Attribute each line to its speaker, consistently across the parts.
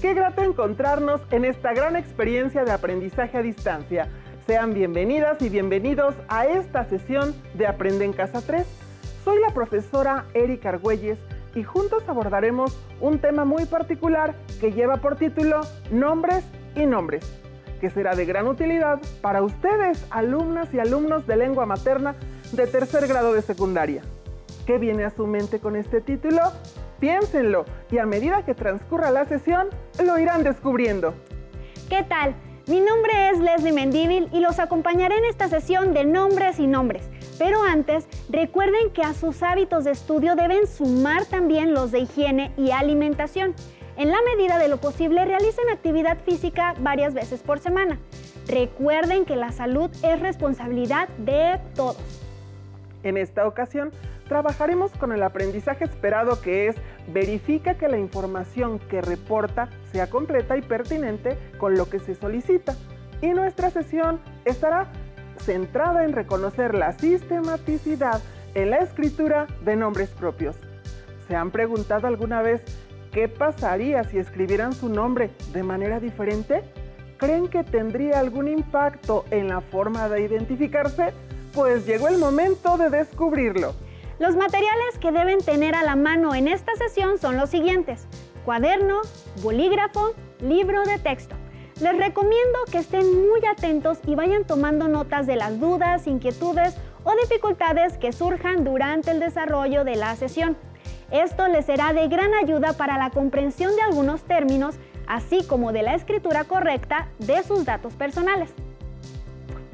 Speaker 1: Qué grato encontrarnos en esta gran experiencia de aprendizaje a distancia. Sean bienvenidas y bienvenidos a esta sesión de Aprende en Casa 3. Soy la profesora Erika Argüelles y juntos abordaremos un tema muy particular que lleva por título Nombres y Nombres, que será de gran utilidad para ustedes, alumnas y alumnos de lengua materna de tercer grado de secundaria. ¿Qué viene a su mente con este título? Piénsenlo y a medida que transcurra la sesión, lo irán descubriendo.
Speaker 2: ¿Qué tal? Mi nombre es Leslie Mendívil y los acompañaré en esta sesión de Nombres y Nombres. Pero antes, recuerden que a sus hábitos de estudio deben sumar también los de higiene y alimentación. En la medida de lo posible, realicen actividad física varias veces por semana. Recuerden que la salud es responsabilidad de todos.
Speaker 1: En esta ocasión, trabajaremos con el aprendizaje esperado, que es verifica que la información que reporta sea completa y pertinente con lo que se solicita. Y nuestra sesión estará centrada en reconocer la sistematicidad en la escritura de nombres propios. ¿Se han preguntado alguna vez qué pasaría si escribieran su nombre de manera diferente? ¿Creen que tendría algún impacto en la forma de identificarse? Pues llegó el momento de descubrirlo.
Speaker 2: Los materiales que deben tener a la mano en esta sesión son los siguientes: cuaderno, bolígrafo, libro de texto. Les recomiendo que estén muy atentos y vayan tomando notas de las dudas, inquietudes o dificultades que surjan durante el desarrollo de la sesión. Esto les será de gran ayuda para la comprensión de algunos términos, así como de la escritura correcta de sus datos personales.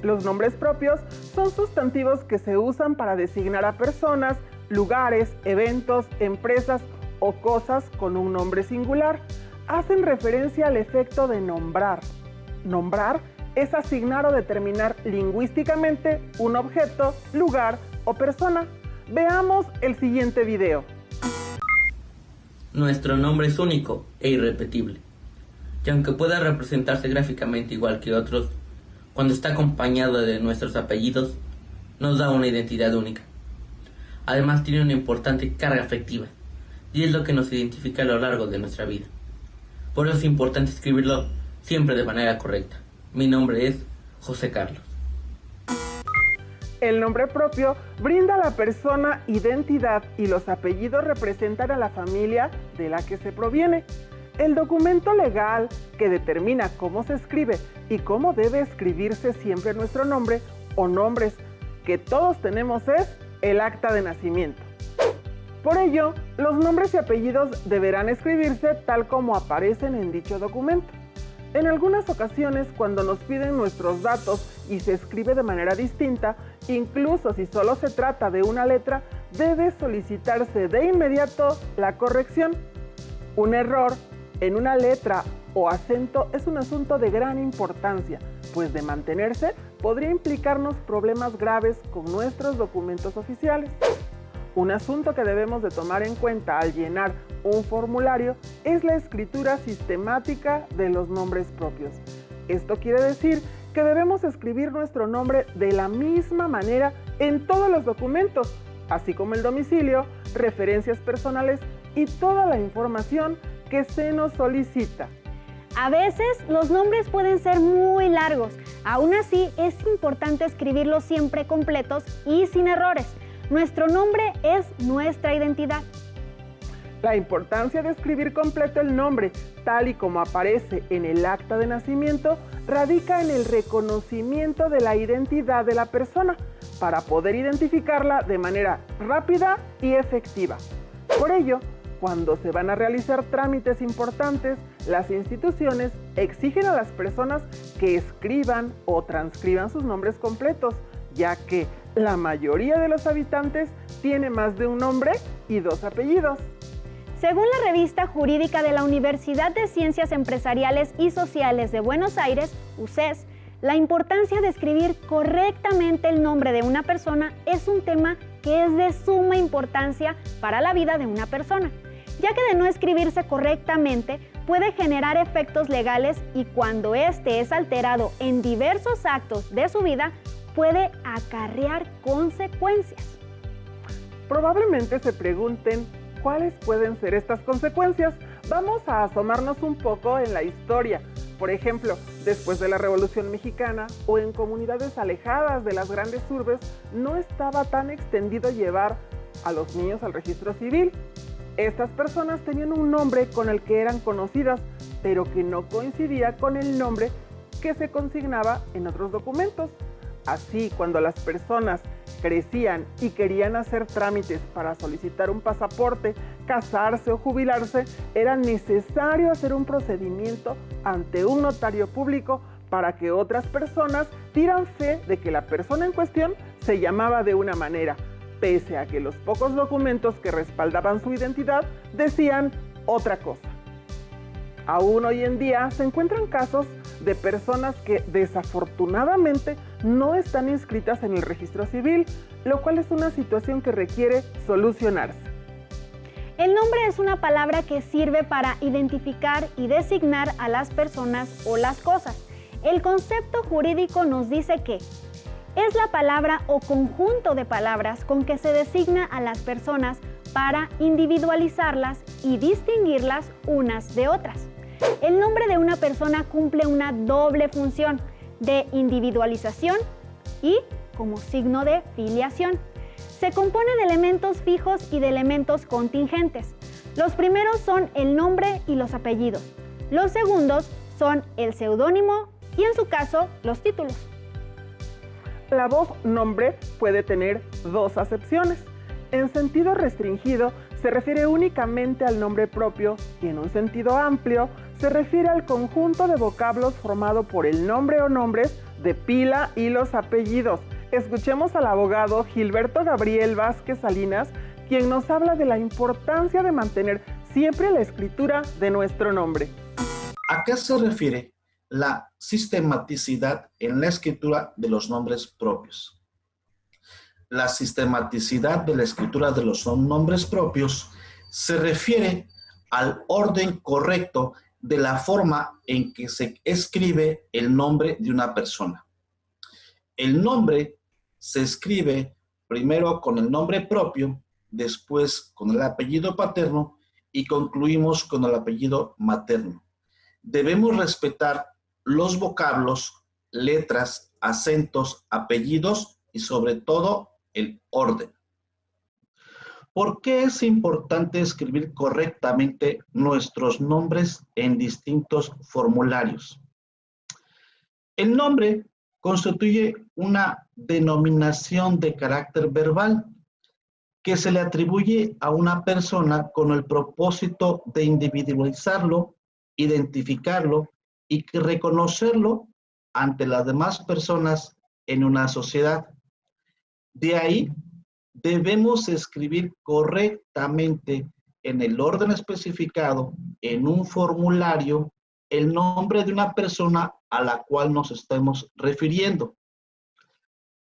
Speaker 1: Los nombres propios son sustantivos que se usan para designar a personas, lugares, eventos, empresas o cosas con un nombre singular. Hacen referencia al efecto de nombrar. Nombrar es asignar o determinar lingüísticamente un objeto, lugar o persona. Veamos el siguiente video.
Speaker 3: Nuestro nombre es único e irrepetible, y aunque pueda representarse gráficamente igual que otros, cuando está acompañado de nuestros apellidos, nos da una identidad única. Además, tiene una importante carga afectiva, y es lo que nos identifica a lo largo de nuestra vida. Por eso es importante escribirlo siempre de manera correcta. Mi nombre es José Carlos.
Speaker 1: El nombre propio brinda a la persona identidad y los apellidos representan a la familia de la que se proviene. El documento legal que determina cómo se escribe y cómo debe escribirse siempre nuestro nombre o nombres que todos tenemos es el acta de nacimiento. Por ello, los nombres y apellidos deberán escribirse tal como aparecen en dicho documento. En algunas ocasiones, cuando nos piden nuestros datos y se escribe de manera distinta, incluso si solo se trata de una letra, debe solicitarse de inmediato la corrección. Un error en una letra o acento es un asunto de gran importancia, pues de mantenerse podría implicarnos problemas graves con nuestros documentos oficiales. Un asunto que debemos de tomar en cuenta al llenar un formulario es la escritura sistemática de los nombres propios. Esto quiere decir que debemos escribir nuestro nombre de la misma manera en todos los documentos, así como el domicilio, referencias personales y toda la información que se nos solicita.
Speaker 2: A veces los nombres pueden ser muy largos. Aún así, es importante escribirlos siempre completos y sin errores. Nuestro nombre es nuestra identidad.
Speaker 1: La importancia de escribir completo el nombre, tal y como aparece en el acta de nacimiento, radica en el reconocimiento de la identidad de la persona, para poder identificarla de manera rápida y efectiva. Por ello, cuando se van a realizar trámites importantes, las instituciones exigen a las personas que escriban o transcriban sus nombres completos, ya que la mayoría de los habitantes tiene más de un nombre y 2 apellidos.
Speaker 2: Según la revista jurídica de la Universidad de Ciencias Empresariales y Sociales de Buenos Aires, UCES, la importancia de escribir correctamente el nombre de una persona es un tema que es de suma importancia para la vida de una persona, ya que de no escribirse correctamente puede generar efectos legales y cuando este es alterado en diversos actos de su vida, puede acarrear consecuencias.
Speaker 1: Probablemente se pregunten cuáles pueden ser estas consecuencias. Vamos a asomarnos un poco en la historia. Por ejemplo, después de la Revolución Mexicana o en comunidades alejadas de las grandes urbes, no estaba tan extendido llevar a los niños al registro civil. Estas personas tenían un nombre con el que eran conocidas, pero que no coincidía con el nombre que se consignaba en otros documentos. Así, cuando las personas crecían y querían hacer trámites para solicitar un pasaporte, casarse o jubilarse, era necesario hacer un procedimiento ante un notario público para que otras personas dieran fe de que la persona en cuestión se llamaba de una manera, pese a que los pocos documentos que respaldaban su identidad decían otra cosa. Aún hoy en día se encuentran casos de personas que desafortunadamente no están inscritas en el registro civil, lo cual es una situación que requiere solucionarse.
Speaker 2: El nombre es una palabra que sirve para identificar y designar a las personas o las cosas. El concepto jurídico nos dice que es la palabra o conjunto de palabras con que se designa a las personas para individualizarlas y distinguirlas unas de otras. El nombre de una persona cumple una doble función de individualización y como signo de filiación. Se compone de elementos fijos y de elementos contingentes. Los primeros son el nombre y los apellidos. Los segundos son el seudónimo y, en su caso, los títulos.
Speaker 1: La voz nombre puede tener dos acepciones. En sentido restringido, se refiere únicamente al nombre propio y en un sentido amplio, se refiere al conjunto de vocablos formado por el nombre o nombres de pila y los apellidos. Escuchemos al abogado Gilberto Gabriel Vázquez Salinas, quien nos habla de la importancia de mantener siempre la escritura de nuestro nombre.
Speaker 4: ¿A qué se refiere la sistematicidad en la escritura de los nombres propios? La sistematicidad de la escritura de los nombres propios se refiere al orden correcto de la forma en que se escribe el nombre de una persona. El nombre se escribe primero con el nombre propio, después con el apellido paterno y concluimos con el apellido materno. Debemos respetar los vocablos, letras, acentos, apellidos y sobre todo el orden. ¿Por qué es importante escribir correctamente nuestros nombres en distintos formularios? El nombre constituye una denominación de carácter verbal que se le atribuye a una persona con el propósito de individualizarlo, identificarlo y reconocerlo ante las demás personas en una sociedad. De ahí, debemos escribir correctamente en el orden especificado en un formulario el nombre de una persona a la cual nos estemos refiriendo.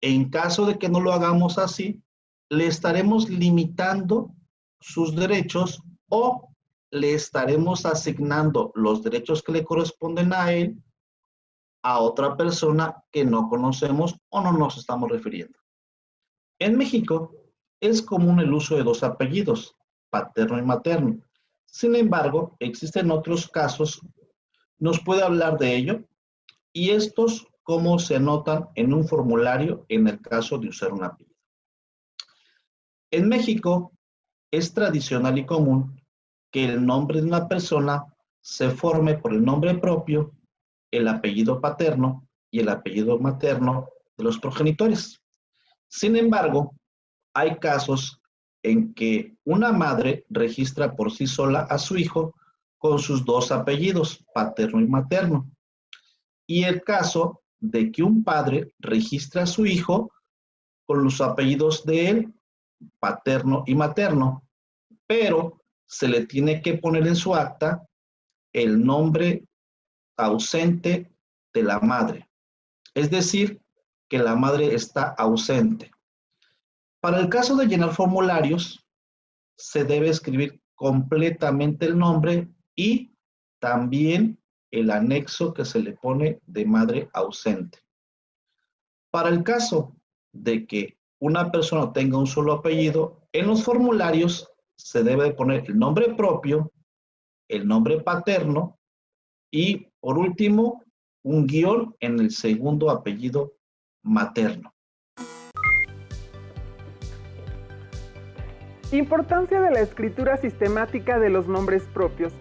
Speaker 4: En caso de que no lo hagamos así, le estaremos limitando sus derechos o le estaremos asignando los derechos que le corresponden a él a otra persona que no conocemos o no nos estamos refiriendo. En México es común el uso de dos apellidos, paterno y materno. Sin embargo, existen otros casos, nos puede hablar de ello, y estos cómo se anotan en un formulario en el caso de usar un apellido. En México es tradicional y común que el nombre de una persona se forme por el nombre propio, el apellido paterno y el apellido materno de los progenitores. Sin embargo, hay casos en que una madre registra por sí sola a su hijo con sus dos apellidos, paterno y materno. Y el caso de que un padre registra a su hijo con los apellidos de él, paterno y materno, pero se le tiene que poner en su acta el nombre ausente de la madre. Es decir, que la madre está ausente. Para el caso de llenar formularios, se debe escribir completamente el nombre y también el anexo que se le pone de madre ausente. Para el caso de que una persona tenga un solo apellido, en los formularios se debe poner el nombre propio, el nombre paterno y, por último, un guión en el segundo apellido materno.
Speaker 1: Importancia de la escritura sistemática de los nombres propios.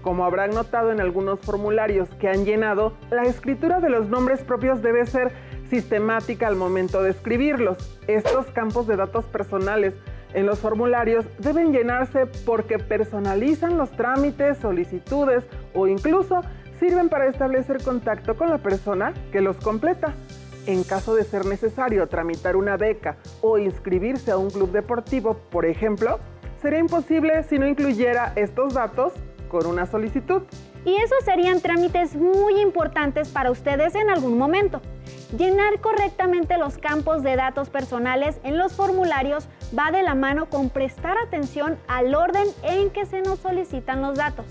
Speaker 1: Como habrán notado en algunos formularios que han llenado, la escritura de los nombres propios debe ser sistemática al momento de escribirlos. Estos campos de datos personales en los formularios deben llenarse porque personalizan los trámites, solicitudes o incluso sirven para establecer contacto con la persona que los completa. En caso de ser necesario tramitar una beca o inscribirse a un club deportivo, por ejemplo, sería imposible si no incluyera estos datos con una solicitud.
Speaker 2: Y esos serían trámites muy importantes para ustedes en algún momento. Llenar correctamente los campos de datos personales en los formularios va de la mano con prestar atención al orden en que se nos solicitan los datos.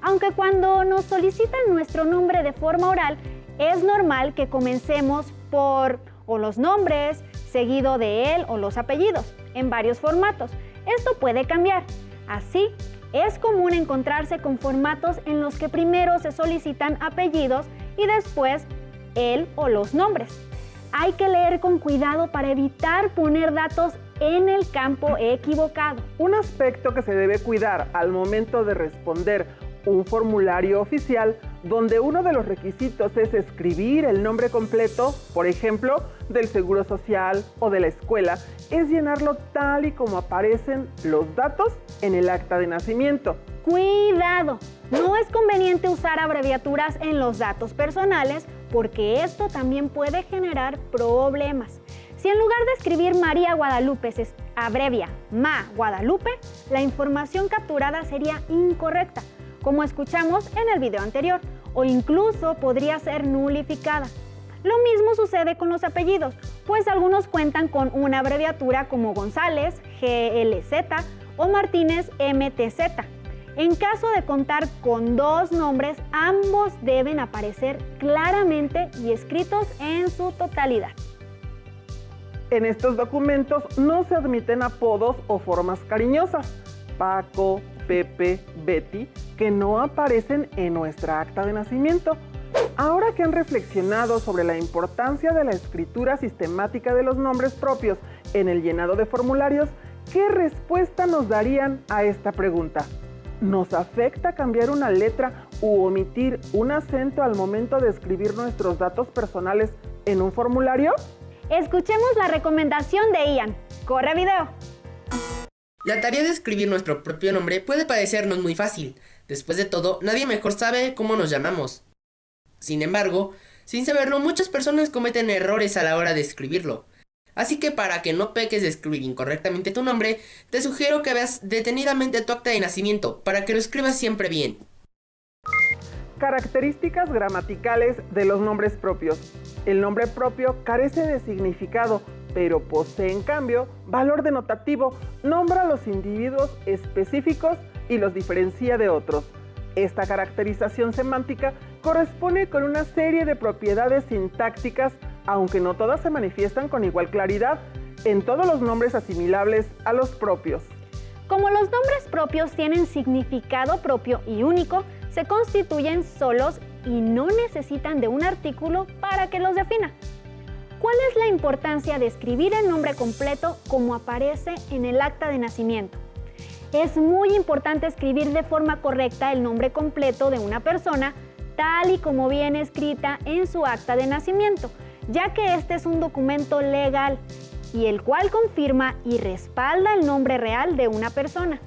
Speaker 2: Aunque cuando nos solicitan nuestro nombre de forma oral, es normal que comencemos por o los nombres, seguido de él o los apellidos, en varios formatos. Esto puede cambiar. Así, es común encontrarse con formatos en los que primero se solicitan apellidos y después él o los nombres. Hay que leer con cuidado para evitar poner datos en el campo equivocado.
Speaker 1: Un aspecto que se debe cuidar al momento de responder un formulario oficial donde uno de los requisitos es escribir el nombre completo, por ejemplo, del Seguro Social o de la escuela, es llenarlo tal y como aparecen los datos en el acta de nacimiento.
Speaker 2: ¡Cuidado! No es conveniente usar abreviaturas en los datos personales porque esto también puede generar problemas. Si en lugar de escribir María Guadalupe se abrevia Ma Guadalupe, la información capturada sería incorrecta, como escuchamos en el video anterior, o incluso podría ser nulificada. Lo mismo sucede con los apellidos, pues algunos cuentan con una abreviatura como González, GLZ o Martínez, MTZ. En caso de contar con dos nombres, ambos deben aparecer claramente y escritos en su totalidad.
Speaker 1: En estos documentos no se admiten apodos o formas cariñosas, Paco, Pepe, Betty, que no aparecen en nuestra acta de nacimiento. Ahora que han reflexionado sobre la importancia de la escritura sistemática de los nombres propios en el llenado de formularios, ¿qué respuesta nos darían a esta pregunta? ¿Nos afecta cambiar una letra u omitir un acento al momento de escribir nuestros datos personales en un formulario?
Speaker 2: Escuchemos la recomendación de Ian. ¡Corre video!
Speaker 5: La tarea de escribir nuestro propio nombre puede parecernos muy fácil. Después de todo, nadie mejor sabe cómo nos llamamos. Sin embargo, sin saberlo, muchas personas cometen errores a la hora de escribirlo. Así que para que no peques de escribir incorrectamente tu nombre, te sugiero que veas detenidamente tu acta de nacimiento para que lo escribas siempre bien.
Speaker 1: Características gramaticales de los nombres propios. El nombre propio carece de significado, pero posee en cambio valor denotativo, nombra a los individuos específicos y los diferencia de otros. Esta caracterización semántica corresponde con una serie de propiedades sintácticas, aunque no todas se manifiestan con igual claridad en todos los nombres asimilables a los propios.
Speaker 2: Como los nombres propios tienen significado propio y único, se constituyen solos y no necesitan de un artículo para que los defina. ¿Cuál es la importancia de escribir el nombre completo como aparece en el acta de nacimiento? Es muy importante escribir de forma correcta el nombre completo de una persona, tal y como viene escrita en su acta de nacimiento, ya que este es un documento legal y el cual confirma y respalda el nombre real de una persona.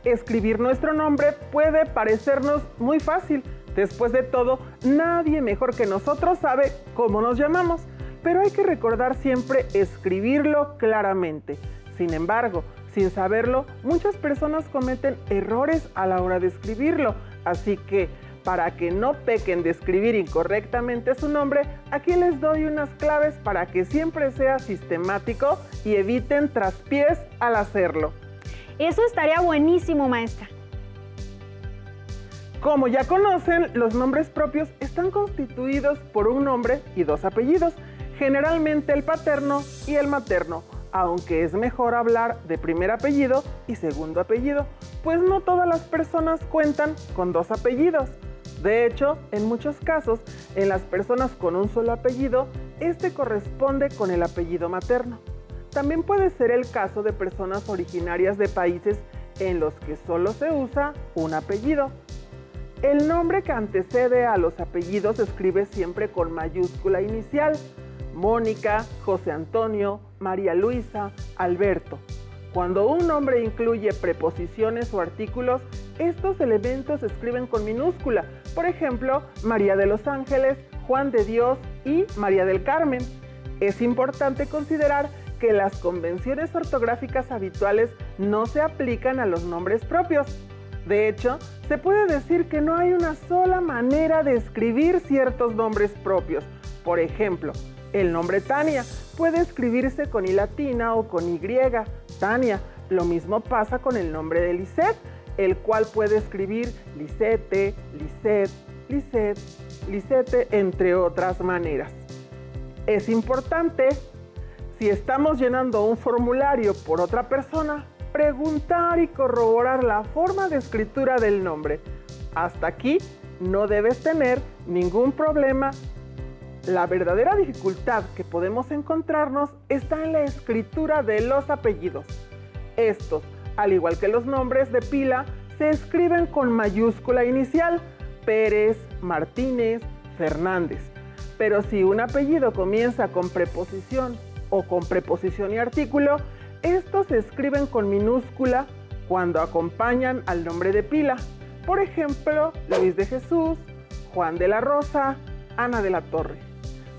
Speaker 1: Escribir nuestro nombre puede parecernos muy fácil. Después de todo, nadie mejor que nosotros sabe cómo nos llamamos, pero hay que recordar siempre escribirlo claramente. Sin embargo, sin saberlo, muchas personas cometen errores a la hora de escribirlo, así que para que no pequen de escribir incorrectamente su nombre, aquí les doy unas claves para que siempre sea sistemático y eviten traspiés al hacerlo.
Speaker 2: Eso estaría buenísimo, maestra.
Speaker 1: Como ya conocen, los nombres propios están constituidos por un nombre y dos apellidos, generalmente el paterno y el materno, aunque es mejor hablar de primer apellido y segundo apellido. pues no todas las personas cuentan con 2 apellidos. De hecho, en muchos casos, en las personas con un solo apellido, este corresponde con el apellido materno. También puede ser el caso de personas originarias de países en los que solo se usa un apellido. El nombre que antecede a los apellidos se escribe siempre con mayúscula inicial: Mónica, José Antonio, María Luisa, Alberto. Cuando un nombre incluye preposiciones o artículos, estos elementos se escriben con minúscula. Por ejemplo, María de los Ángeles, Juan de Dios y María del Carmen. Es importante considerar que las convenciones ortográficas habituales no se aplican a los nombres propios. De hecho, se puede decir que no hay una sola manera de escribir ciertos nombres propios. Por ejemplo, el nombre Tania puede escribirse con I latina o con Y, Tania. Lo mismo pasa con el nombre de Lisette, el cual puede escribir Lisette, Lisette, Lisette, Lisette, entre otras maneras. Es importante, si estamos llenando un formulario por otra persona, preguntar y corroborar la forma de escritura del nombre. Hasta aquí no debes tener ningún problema. La verdadera dificultad que podemos encontrarnos está en la escritura de los apellidos. Estos, al igual que los nombres de pila, se escriben con mayúscula inicial: Pérez, Martínez, Fernández. Pero si un apellido comienza con preposición o con preposición y artículo, estos se escriben con minúscula cuando acompañan al nombre de pila. Por ejemplo, Luis de Jesús, Juan de la Rosa, Ana de la Torre.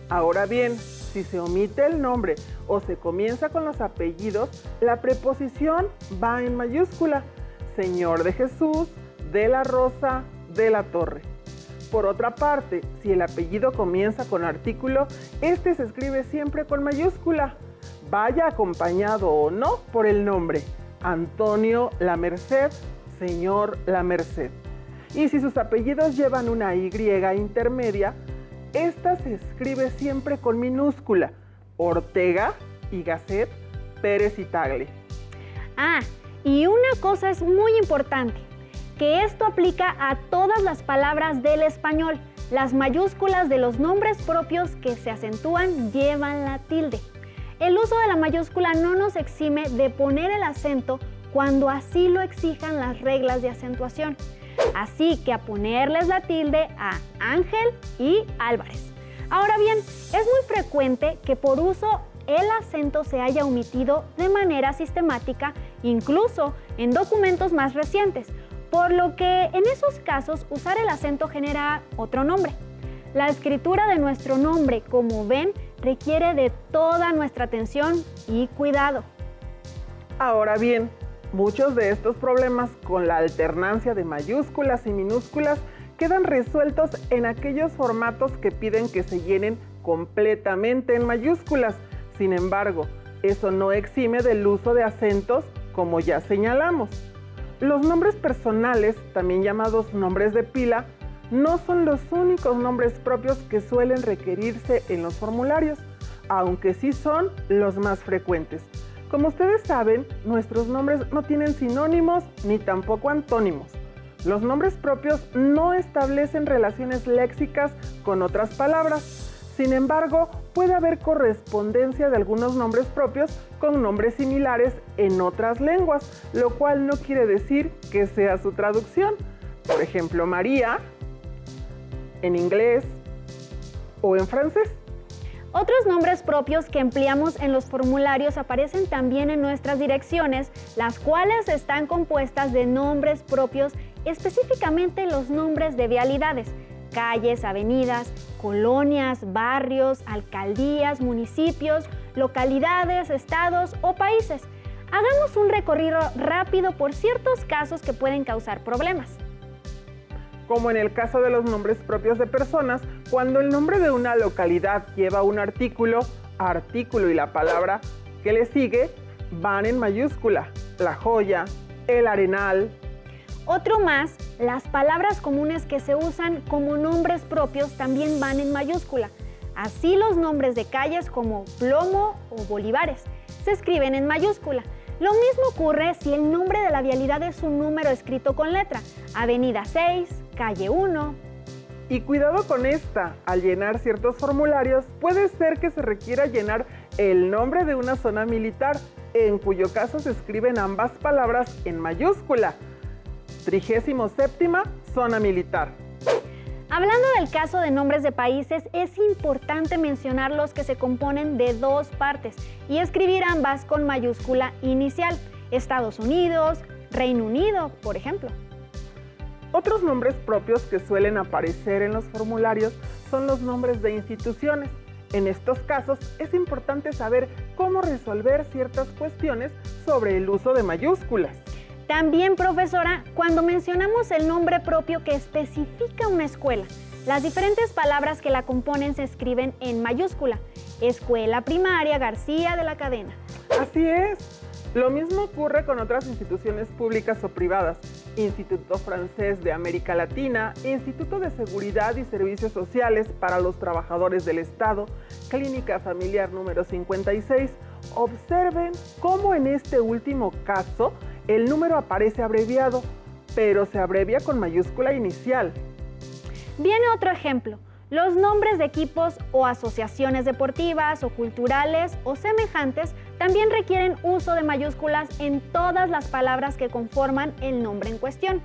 Speaker 1: Ahora bien, si se omite el nombre o se comienza con los apellidos, la preposición va en mayúscula: Señor de Jesús, de la Rosa, de la Torre. Por otra parte, si el apellido comienza con artículo, este se escribe siempre con mayúscula, vaya acompañado o no por el nombre: Antonio La Merced, Señor La Merced. Y si sus apellidos llevan una Y intermedia, esta se escribe siempre con minúscula: Ortega y Gasset, Pérez y Tagle.
Speaker 2: Y una cosa es muy importante, que esto aplica a todas las palabras del español. Las mayúsculas de los nombres propios que se acentúan llevan la tilde. El uso de la mayúscula no nos exime de poner el acento cuando así lo exijan las reglas de acentuación. Así que a ponerles la tilde a Ángel y Álvarez. Ahora bien, es muy frecuente que por uso el acento se haya omitido de manera sistemática, incluso en documentos más recientes, por lo que en esos casos usar el acento genera otro nombre. La escritura de nuestro nombre, como ven, requiere de toda nuestra atención y cuidado.
Speaker 1: Ahora bien, muchos de estos problemas con la alternancia de mayúsculas y minúsculas quedan resueltos en aquellos formatos que piden que se llenen completamente en mayúsculas. Sin embargo, eso no exime del uso de acentos, como ya señalamos. Los nombres personales, también llamados nombres de pila, no son los únicos nombres propios que suelen requerirse en los formularios, aunque sí son los más frecuentes. Como ustedes saben, nuestros nombres no tienen sinónimos ni tampoco antónimos. Los nombres propios no establecen relaciones léxicas con otras palabras. Sin embargo, puede haber correspondencia de algunos nombres propios con nombres similares en otras lenguas, lo cual no quiere decir que sea su traducción. Por ejemplo, María en inglés o en francés.
Speaker 2: Otros nombres propios que empleamos en los formularios aparecen también en nuestras direcciones, las cuales están compuestas de nombres propios, específicamente los nombres de vialidades, calles, avenidas, colonias, barrios, alcaldías, municipios, localidades, estados o países. Hagamos un recorrido rápido por ciertos casos que pueden causar problemas.
Speaker 1: Como en el caso de los nombres propios de personas, cuando el nombre de una localidad lleva un artículo y la palabra que le sigue van en mayúscula: La Joya, El Arenal.
Speaker 2: Otro más, las palabras comunes que se usan como nombres propios también van en mayúscula. Así los nombres de calles como Plomo o Bolívares se escriben en mayúscula. Lo mismo ocurre si el nombre de la vialidad es un número escrito con letra. Avenida 6, calle 1.
Speaker 1: Y cuidado con esta, al llenar ciertos formularios puede ser que se requiera llenar el nombre de una zona militar, en cuyo caso se escriben ambas palabras en mayúscula. 37ª Zona Militar.
Speaker 2: Hablando del caso de nombres de países, es importante mencionar los que se componen de dos partes y escribir ambas con mayúscula inicial. Estados Unidos, Reino Unido, por ejemplo.
Speaker 1: Otros nombres propios que suelen aparecer en los formularios son los nombres de instituciones. En estos casos es importante saber cómo resolver ciertas cuestiones sobre el uso de mayúsculas.
Speaker 2: También, profesora, cuando mencionamos el nombre propio que especifica una escuela, las diferentes palabras que la componen se escriben en mayúscula. Escuela Primaria García de la Cadena.
Speaker 1: Así es. Lo mismo ocurre con otras instituciones públicas o privadas. Instituto Francés de América Latina, Instituto de Seguridad y Servicios Sociales para los Trabajadores del Estado, Clínica Familiar número 56. Observen cómo en este último caso el número aparece abreviado, pero se abrevia con mayúscula inicial.
Speaker 2: Viene otro ejemplo. Los nombres de equipos o asociaciones deportivas o culturales o semejantes también requieren uso de mayúsculas en todas las palabras que conforman el nombre en cuestión.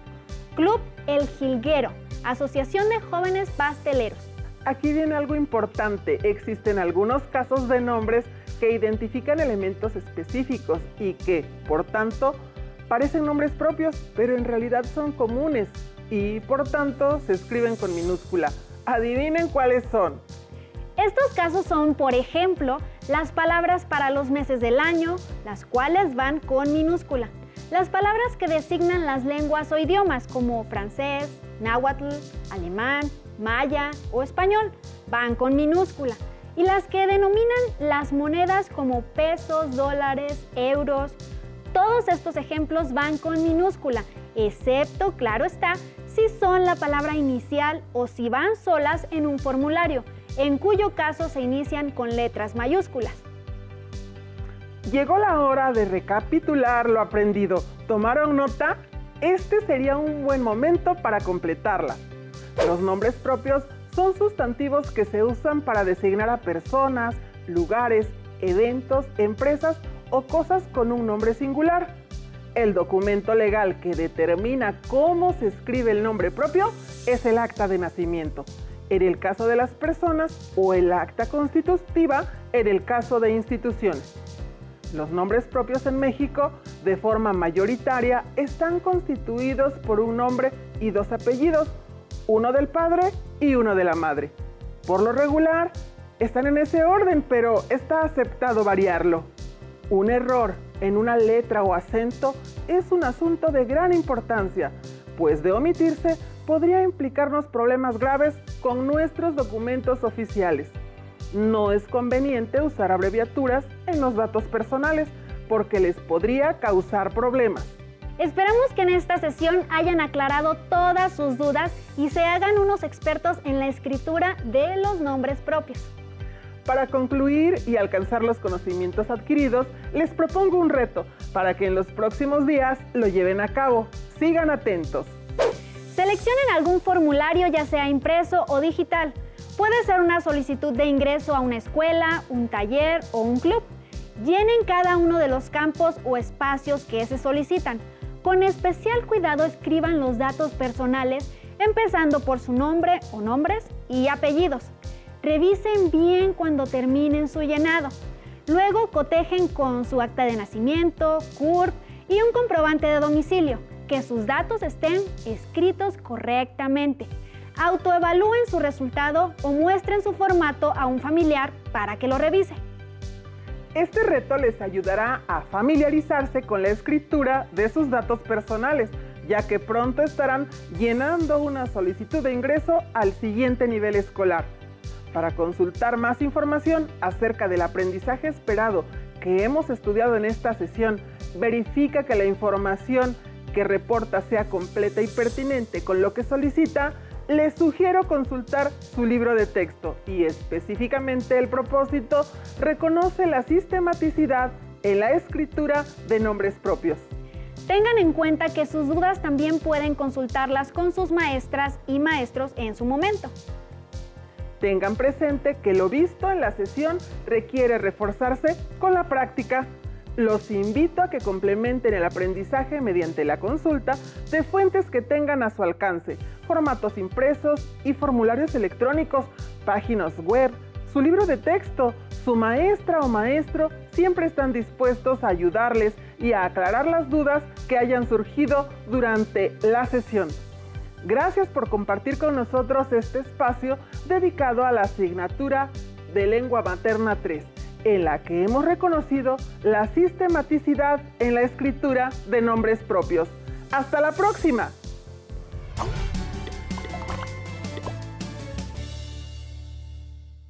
Speaker 2: Club El Jilguero, Asociación de Jóvenes Pasteleros.
Speaker 1: Aquí viene algo importante. Existen algunos casos de nombres que identifican elementos específicos y que, por tanto, parecen nombres propios, pero en realidad son comunes y, por tanto, se escriben con minúscula. Adivinen cuáles son.
Speaker 2: Estos casos son, por ejemplo, las palabras para los meses del año, las cuales van con minúscula. Las palabras que designan las lenguas o idiomas, como francés, náhuatl, alemán, maya o español, van con minúscula. Y las que denominan las monedas como pesos, dólares, euros, todos estos ejemplos van con minúscula, excepto, claro está, si son la palabra inicial o si van solas en un formulario, en cuyo caso se inician con letras mayúsculas.
Speaker 1: Llegó la hora de recapitular lo aprendido. ¿Tomaron nota? Este sería un buen momento para completarla. Los nombres propios son sustantivos que se usan para designar a personas, lugares, eventos, empresas o cosas con un nombre singular. El documento legal que determina cómo se escribe el nombre propio es el acta de nacimiento, en el caso de las personas, o el acta constitutiva, en el caso de instituciones. Los nombres propios en México, de forma mayoritaria, están constituidos por un nombre y dos apellidos, uno del padre y uno de la madre. Por lo regular, están en ese orden, pero está aceptado variarlo. Un error en una letra o acento es un asunto de gran importancia, pues de omitirse podría implicarnos problemas graves con nuestros documentos oficiales. No es conveniente usar abreviaturas en los datos personales porque les podría causar problemas.
Speaker 2: Esperamos que en esta sesión hayan aclarado todas sus dudas y se hagan unos expertos en la escritura de los nombres propios.
Speaker 1: Para concluir y alcanzar los conocimientos adquiridos, les propongo un reto para que en los próximos días lo lleven a cabo. Sigan atentos.
Speaker 2: Seleccionen algún formulario, ya sea impreso o digital. Puede ser una solicitud de ingreso a una escuela, un taller o un club. Llenen cada uno de los campos o espacios que se solicitan. Con especial cuidado escriban los datos personales, empezando por su nombre o nombres y apellidos. Revisen bien cuando terminen su llenado. Luego cotejen con su acta de nacimiento, CURP y un comprobante de domicilio, que sus datos estén escritos correctamente. Autoevalúen su resultado o muestren su formato a un familiar para que lo revise.
Speaker 1: Este reto les ayudará a familiarizarse con la escritura de sus datos personales, ya que pronto estarán llenando una solicitud de ingreso al siguiente nivel escolar. Para consultar más información acerca del aprendizaje esperado que hemos estudiado en esta sesión, verifica que la información que reporta sea completa y pertinente con lo que solicita, les sugiero consultar su libro de texto y específicamente el propósito reconoce la sistematicidad en la escritura de nombres propios.
Speaker 2: Tengan en cuenta que sus dudas también pueden consultarlas con sus maestras y maestros en su momento.
Speaker 1: Tengan presente que lo visto en la sesión requiere reforzarse con la práctica. Los invito a que complementen el aprendizaje mediante la consulta de fuentes que tengan a su alcance, formatos impresos y formularios electrónicos, páginas web, su libro de texto. Su maestra o maestro siempre están dispuestos a ayudarles y a aclarar las dudas que hayan surgido durante la sesión. Gracias por compartir con nosotros este espacio dedicado a la asignatura de Lengua Materna 3, en la que hemos reconocido la sistematicidad en la escritura de nombres propios. ¡Hasta la próxima!